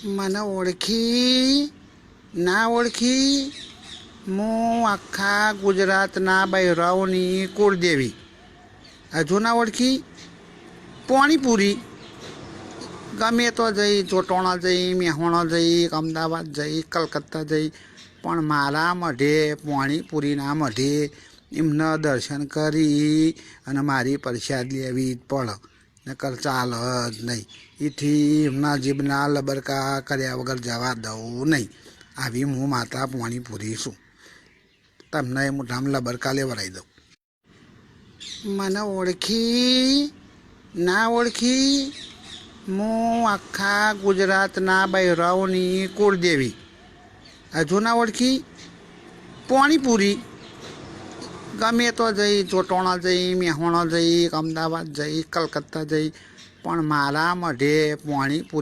મને ઓળખી ના ઓળખી? હું આખા ગુજરાતના બૈરાઓની કુળદેવી. હજુ ના ઓળખી? પાણીપુરી. ગમે તો જઈ, ચોટોણા જઈ, મેહોણા જઈ, અમદાવાદ જઈ, કલકત્તા જઈ, પણ મારા મઢે પાણીપુરીના મઢે એમના દર્શન કરી અને મારી પ્રસાદ લેવી જ પડે, નકર ચાલે જ નહીં. એથી એમના જીભના લબરકા કર્યા વગર જવા દઉં નહીં. આવી હું માતા પાણીપુરી છું. તમને મોઢામાં લબરકા લેવડાવી દઉં. મને ઓળખી ના ઓળખી? હું આખા ગુજરાતના બૈરાઓની કુળદેવી. હજુ ના ઓળખી? પાણીપુરી. ગમે તો જઈ, ચોટોણા જઈ, મેહોણા જઈ, અમદાવાદ જઈ, કલકત્તા જઈ, પણ મારા મઢે પાણીપુરી